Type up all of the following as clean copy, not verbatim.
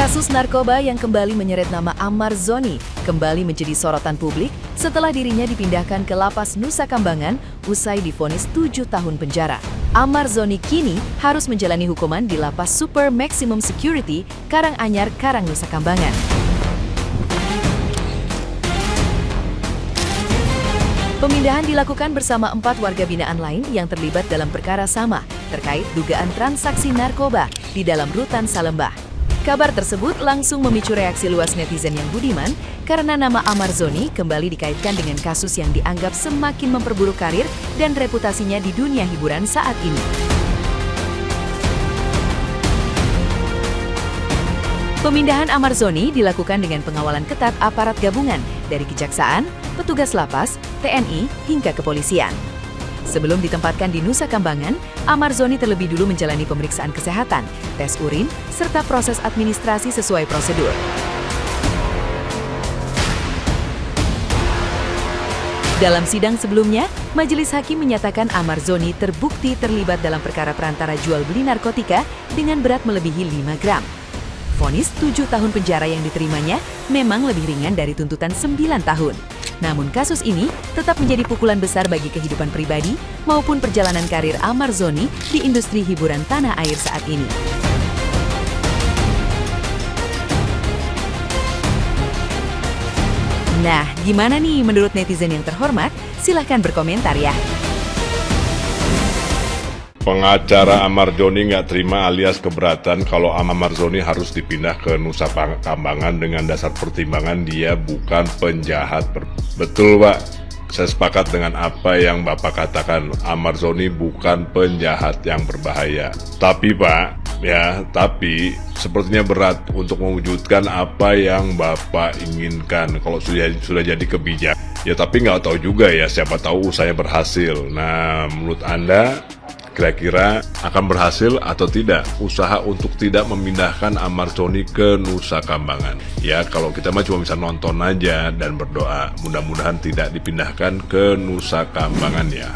Kasus narkoba yang kembali menyeret nama Ahmad Zoni kembali menjadi sorotan publik setelah dirinya dipindahkan ke Lapas Nusa Kambangan usai divonis 7 tahun penjara. Ahmad Zoni kini harus menjalani hukuman di Lapas Super Maximum Security Karanganyar, Karang Nusa Kambangan. Pemindahan dilakukan bersama 4 warga binaan lain yang terlibat dalam perkara sama terkait dugaan transaksi narkoba di dalam rutan Salembah. Kabar tersebut langsung memicu reaksi luas netizen yang budiman karena nama Ahmad Zoni kembali dikaitkan dengan kasus yang dianggap semakin memperburuk karir dan reputasinya di dunia hiburan saat ini. Pemindahan Ahmad Zoni dilakukan dengan pengawalan ketat aparat gabungan dari kejaksaan, petugas lapas, TNI, hingga kepolisian. Sebelum ditempatkan di Nusa Kambangan, Ahmad Zoni terlebih dulu menjalani pemeriksaan kesehatan, tes urin, serta proses administrasi sesuai prosedur. Dalam sidang sebelumnya, Majelis Hakim menyatakan Ahmad Zoni terbukti terlibat dalam perkara perantara jual beli narkotika dengan berat melebihi 5 gram. Vonis 7 tahun penjara yang diterimanya memang lebih ringan dari tuntutan 9 tahun. Namun kasus ini tetap menjadi pukulan besar bagi kehidupan pribadi maupun perjalanan karir Ahmad Zoni di industri hiburan tanah air saat ini. Nah, gimana nih menurut netizen yang terhormat? Silahkan berkomentar ya. Pengacara Ahmad Zoni nggak terima alias keberatan kalau Ahmad Zoni harus dipindah ke Nusa Kambangan dengan dasar pertimbangan dia bukan penjahat. Betul, Pak. Saya sepakat dengan apa yang Bapak katakan. Ahmad Zoni bukan penjahat yang berbahaya. Tapi, Pak, tapi sepertinya berat untuk mewujudkan apa yang Bapak inginkan kalau sudah jadi kebijakan. Ya, tapi nggak tahu juga ya, siapa tahu usahanya berhasil. Nah, menurut Anda kira-kira akan berhasil atau tidak usaha untuk tidak memindahkan Ahmad Zoni ke Nusa Kambangan? Ya, kalau kita mah cuma bisa nonton aja dan berdoa. Mudah-mudahan tidak dipindahkan ke Nusa Kambangan ya.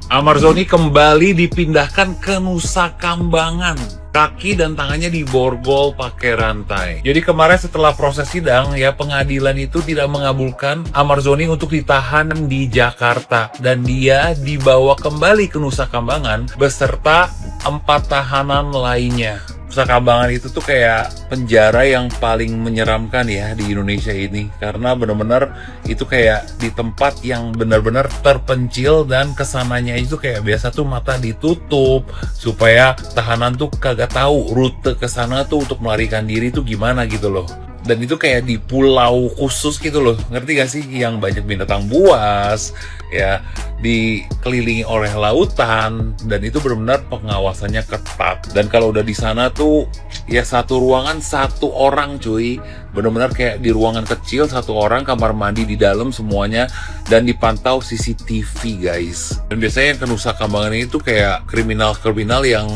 Ahmad Zoni kembali dipindahkan ke Nusa Kambangan. Kaki dan tangannya diborgol pakai rantai. Jadi kemarin setelah proses sidang ya, pengadilan itu tidak mengabulkan Ahmad Zoni untuk ditahan di Jakarta dan dia dibawa kembali ke Nusa Kambangan beserta 4 tahanan lainnya. Nusa Kambangan itu tuh kayak penjara yang paling menyeramkan ya di Indonesia ini, karena benar-benar itu kayak di tempat yang benar-benar terpencil dan kesananya itu kayak biasa tuh mata ditutup supaya tahanan tuh kagak tahu rute ke sana tuh untuk melarikan diri tuh gimana gitu loh. Dan itu kayak di pulau khusus gitu loh, ngerti gak sih? Yang banyak binatang buas, ya, dikelilingi oleh lautan, dan itu benar-benar pengawasannya ketat. Dan kalau udah di sana tuh, ya satu ruangan 1 orang cuy, benar-benar kayak di ruangan kecil 1 orang, kamar mandi di dalam semuanya, dan dipantau CCTV guys. Dan biasanya yang ke Nusa Kambangan itu kayak kriminal-kriminal yang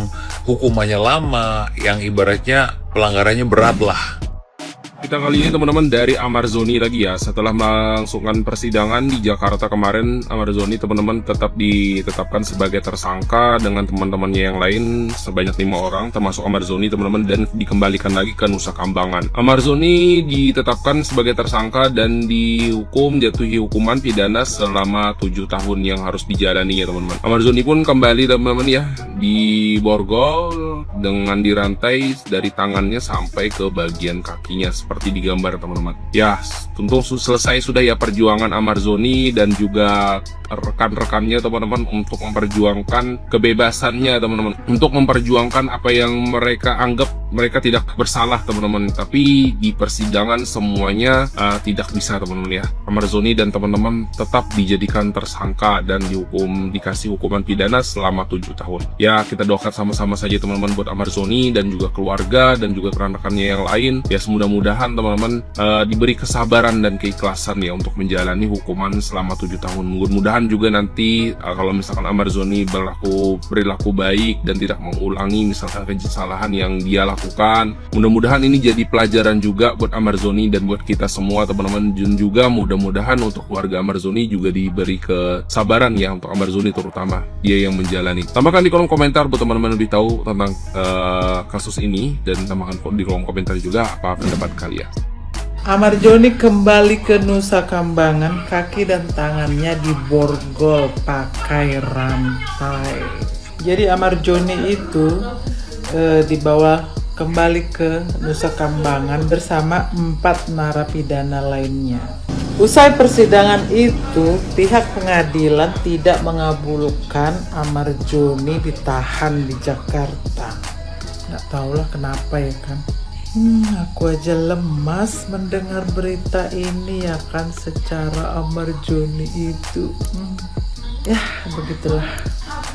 hukumannya lama, yang ibaratnya pelanggarannya berat lah. Kita kali ini teman-teman dari Ahmad Zoni lagi ya. Setelah melangsungkan persidangan di Jakarta kemarin, Ahmad Zoni teman-teman tetap ditetapkan sebagai tersangka dengan teman-temannya yang lain sebanyak 5 orang termasuk Ahmad Zoni teman-teman, dan dikembalikan lagi ke Nusa Kambangan. Ahmad Zoni ditetapkan sebagai tersangka dan jatuhi hukuman pidana selama 7 tahun yang harus dijalani ya teman-teman. Ahmad Zoni pun kembali teman-teman ya, diborgol dengan dirantai dari tangannya sampai ke bagian kakinya seperti digambar teman-teman. Ya, tentu selesai sudah ya perjuangan Ahmad Zoni dan juga rekan-rekannya teman-teman untuk memperjuangkan kebebasannya teman-teman, untuk memperjuangkan apa yang mereka anggap mereka tidak bersalah teman-teman. Tapi di persidangan semuanya tidak bisa teman-teman ya. Ahmad Zoni dan teman-teman tetap dijadikan tersangka dan dikasih hukuman pidana selama 7 tahun. Ya, kita doakan sama-sama saja teman-teman buat Ahmad Zoni dan juga keluarga dan juga rekan-rekannya yang lain. Ya, mudah-mudahan teman-teman diberi kesabaran dan keikhlasan ya untuk menjalani hukuman selama 7 tahun. Mudah-mudahan juga nanti kalau misalkan Ahmad Zoni berlaku baik dan tidak mengulangi misalkan kesalahan yang dia lakukan lakukan. Mudah-mudahan ini jadi pelajaran juga buat Amarzoni dan buat kita semua teman-teman. Dan juga mudah-mudahan untuk keluarga Amarzoni juga diberi kesabaran ya, untuk Amarzoni terutama dia yang menjalani. Tambahkan di kolom komentar buat teman-teman lebih tahu tentang kasus ini, dan tambahkan di kolom komentar juga apa pendapat kalian. Amarzoni kembali ke Nusa Kambangan, kaki dan tangannya diborgol pakai rantai. Jadi Amarzoni itu dibawa kembali ke Nusa Kambangan bersama 4 narapidana lainnya. Usai persidangan itu, pihak pengadilan tidak mengabulkan Amarzoni ditahan di Jakarta. Nggak tahulah kenapa ya kan. Aku aja lemas mendengar berita ini ya kan, secara Amarzoni itu. Ya begitulah.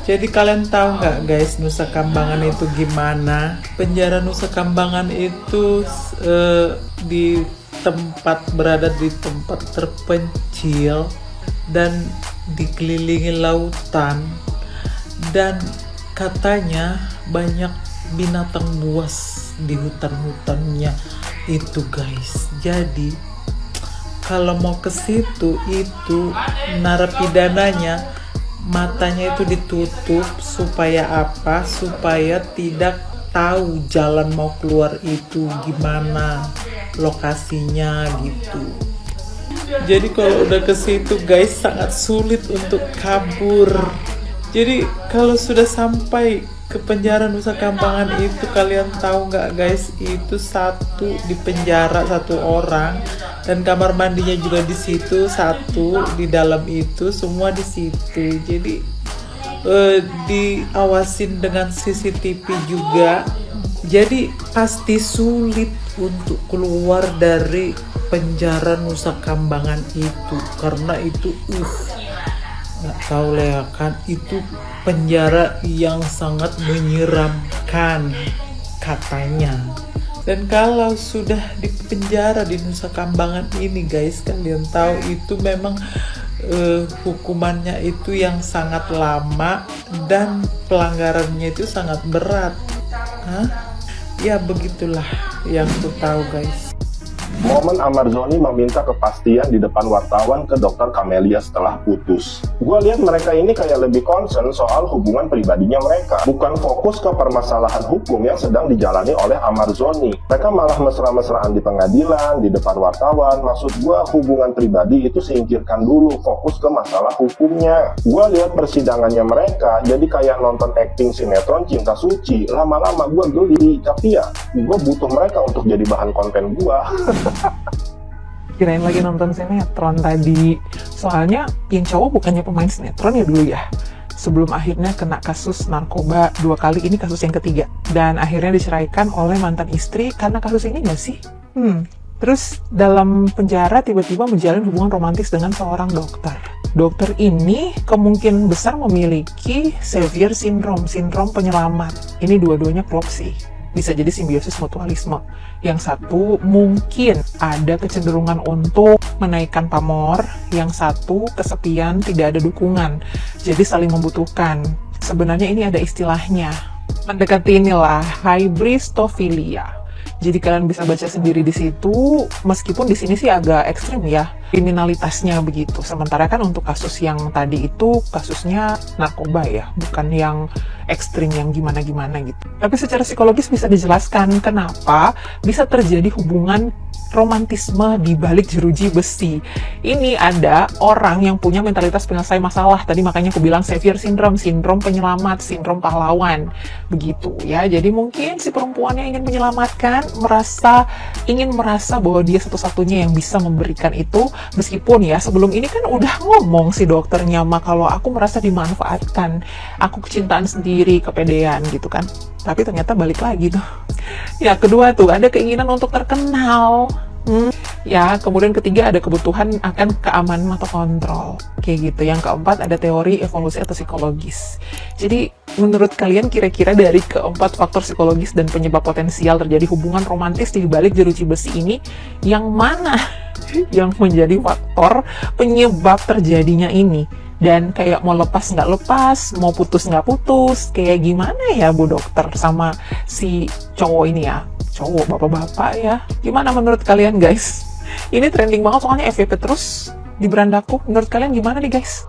Jadi kalian tahu nggak guys, Nusa Kambangan itu gimana? Penjara Nusa Kambangan itu berada di tempat terpencil dan dikelilingi lautan, dan katanya banyak binatang buas di hutan-hutannya itu guys. Jadi kalau mau ke situ itu narapidananya matanya itu ditutup supaya apa? Supaya tidak tahu jalan mau keluar itu gimana lokasinya gitu. Jadi kalau udah ke situ guys sangat sulit untuk kabur. Jadi kalau sudah sampai ke penjara Nusa Kambangan itu, kalian tahu nggak guys, itu di penjara 1 orang, dan kamar mandinya juga di situ 1, di dalam itu semua di situ. Jadi diawasin dengan CCTV juga. Jadi pasti sulit untuk keluar dari penjara Nusa Kambangan itu, karena itu nggak tahu lah ya kan, itu penjara yang sangat menyeramkan katanya. Dan kalau sudah di penjara di Nusa Kambangan ini guys, kalian tahu itu memang hukumannya itu yang sangat lama dan pelanggarannya itu sangat berat. Ya begitulah yang aku tahu guys. Momen Amarzoni meminta kepastian di depan wartawan ke Dr. Camelia setelah putus. Gue lihat mereka ini kayak lebih concern soal hubungan pribadinya mereka, bukan fokus ke permasalahan hukum yang sedang dijalani oleh Amarzoni. Mereka malah mesra-mesraan di pengadilan, di depan wartawan. Maksud gue, hubungan pribadi itu singkirkan dulu, fokus ke masalah hukumnya. Gue lihat persidangannya mereka jadi kayak nonton acting sinetron Cinta Suci. Lama-lama gue geli, tapi ya gue butuh mereka untuk jadi bahan konten gue. Kirain lagi nonton sinetron tadi. Soalnya yang cowok bukannya pemain sinetron ya dulu ya. Sebelum akhirnya kena kasus narkoba 2 kali, ini kasus yang ketiga. Dan akhirnya diceraikan oleh mantan istri karena kasus ini nggak sih? Terus dalam penjara tiba-tiba menjalin hubungan romantis dengan seorang dokter. Dokter ini kemungkinan besar memiliki Savior Syndrome, sindrom penyelamat. Ini dua-duanya klop sih. Bisa jadi simbiosis mutualisme. Yang satu mungkin ada kecenderungan untuk menaikkan pamor, yang satu kesepian, tidak ada dukungan. Jadi saling membutuhkan. Sebenarnya ini ada istilahnya. Mendekati inilah hybristofilia. Jadi kalian bisa baca sendiri di situ, meskipun di sini sih agak ekstrim ya kriminalitasnya begitu. Sementara kan untuk kasus yang tadi itu kasusnya narkoba ya, bukan yang ekstrim yang gimana-gimana gitu. Tapi secara psikologis bisa dijelaskan kenapa bisa terjadi hubungan romantisme di balik jeruji besi. Ini ada orang yang punya mentalitas penyelesai masalah. Tadi makanya aku bilang Savior Syndrome, sindrom penyelamat, sindrom pahlawan. Begitu ya. Jadi mungkin si perempuannya ingin menyelamatkan, ingin merasa bahwa dia satu-satunya yang bisa memberikan itu. Meskipun ya sebelum ini kan udah ngomong si dokternya, mah kalau aku merasa dimanfaatkan, aku kecintaan sendiri, kepedean gitu kan. Tapi ternyata balik lagi tuh. Ya kedua tuh ada keinginan untuk terkenal. Ya kemudian ketiga ada kebutuhan akan keamanan atau kontrol. Kayak gitu. Yang keempat ada teori evolusi atau psikologis. Jadi menurut kalian kira-kira dari keempat faktor psikologis dan penyebab potensial terjadi hubungan romantis di balik jeruji besi ini, yang mana yang menjadi faktor penyebab terjadinya ini? Dan kayak mau lepas nggak lepas, mau putus nggak putus, kayak gimana ya Bu Dokter sama si cowok ini ya, cowok bapak-bapak ya. Gimana menurut kalian guys? Ini trending banget soalnya FYP terus di berandaku. Menurut kalian gimana nih guys?